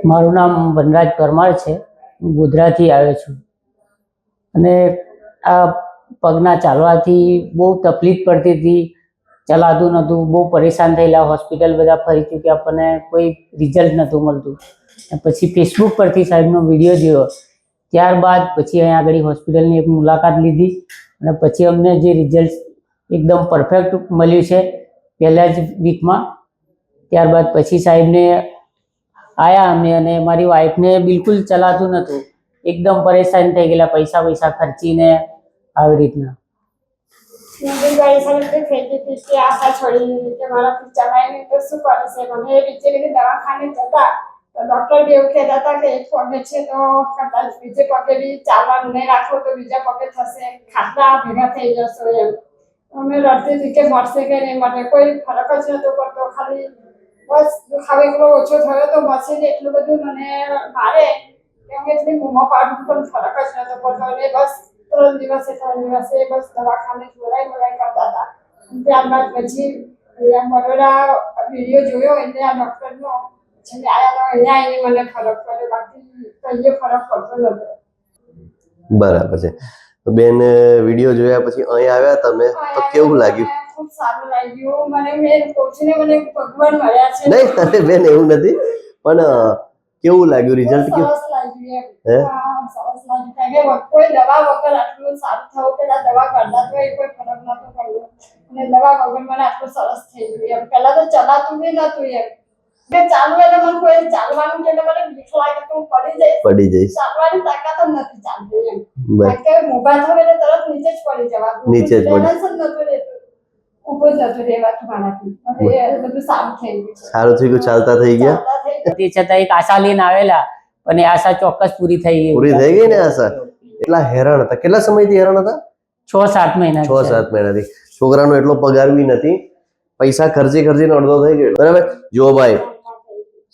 મારું નામ વનરાજ પરમાર છે. હું ગોધરાથી આવ્યો છું અને આ પગના ચાલવાથી બહુ તકલીફ પડતી હતી, ચલાતું નહોતું, બહુ પરેશાન થયેલા. હોસ્પિટલ બધા ફરી ચૂક્યા, આપણને કોઈ રિઝલ્ટ નહોતું મળતું. પછી ફેસબુક પરથી સાહેબનો વિડીયો જોયો, ત્યારબાદ પછી અહીંયા આગળ હોસ્પિટલની એક મુલાકાત લીધી અને પછી અમને જે રિઝલ્ટ એકદમ પરફેક્ટ મળ્યું છે પહેલા જ વીકમાં. ત્યારબાદ પછી સાહેબને આયા અમે, અને મારી વાઈફને બિલકુલ ચલાતું નહોતું, એકદમ પરેશાન થઈ ગયેલા, પૈસા ખર્ચીને આવી રીતના. ડોક્ટર બી એવું કહેતા હતા કે એક પગે છે તો કદાચ બીજે પગે બી ચાલવાનું નહીં રાખો તો બીજા પગે થશે, ખાટલા ભેગા થઈ જશો એમ. અમે રડતી હતી કે મળશે કે નહીં મળે, કોઈ ફરક જ નહોતો પડતો. ખાલી બસ દુખાવો એટલો ઓછો થયો તો મશીન એટલું બધું મને મારે કે હું એટલી મોંમાં પાડું પણ ફરક જ નહોતો પડતો. અને બસ 3 દિવસે બસ દવાખાને જોડાઈ કરતા હતા. ત્યારબાદ પછી બરોડા વિડીયો જોયો એટલે આ ડૉક્ટરનો મને ફરક પડ્યો, બાકી કઈ ફરક પડતો નતો. બરાબર છે. તો બેન વિડીયો જોયા પછી અહીં આવ્યા તમે, તો કેવું લાગ્યું? ખૂબ સારું લાગ્યું મને. મેં કહું છું ને, મને ભગવાન મળ્યા છે. નહીં અરે બેન એવું નથી, પણ કેવું લાગ્યું રિઝલ્ટ? સરસ લાગ્યું એમ. સરસ લાગ્યું, કારણ કે કોઈ દવા વગર આટલું સારું થયું, પેલા દવા કરતા તો એ કોઈ ફરક નતો પડ્યો, અને દવા વગર મને આટલું સરસ થઈ ગયું એમ. પહેલા તો ચલાતું બી નતું એમ. ચાલુ એટલે મને કોઈ ચાલવાનું કે મને બીક લાગે તો હું પડી જઈશ. ચાલવાની તાકાત જ નથી ચાલતી એમ. કારણ કે મોબાઈલ હોય એટલે તરત નીચે જ પડી જવાનું, નીચે જ બેલેન્સ જ નતું રહેતું, ઊભું જ નતું રહેવાતું મારાથી. હવે એ બધું સારું થઈ ગયું છે. સારું થઈ ગયું, ચાલતા થઈ ગયા. તે છતાં એક આશા લઈને આવેલા, પણ એ આશા ચોક્કસ પૂરી થઈ ગઈ. પૂરી થઈ ગઈ ને આશા? એટલા હેરાન હતા, કેટલા સમયથી હેરાન હતા? 6-7 મહિના. 6-7 મહિનાથી. છોકરાનો એટલો પગાર બી નથી, પૈસા ખર્ચીને અડધો થઈ ગયો. બરાબર. જો ભાઈ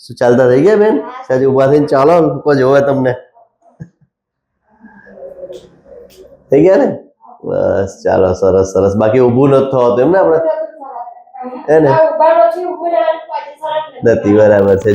શું ચાલતા થઈ ગયા બેન? આજે ઉભા થઈને ચાલો, લોકો જોવે તમને. થઈ ગયા ને? બસ ચાલો, સરસ સરસ. બાકી ઊભું નથી થવાતું એમ ને આપણે? હે ને? નથી, બરાબર છે.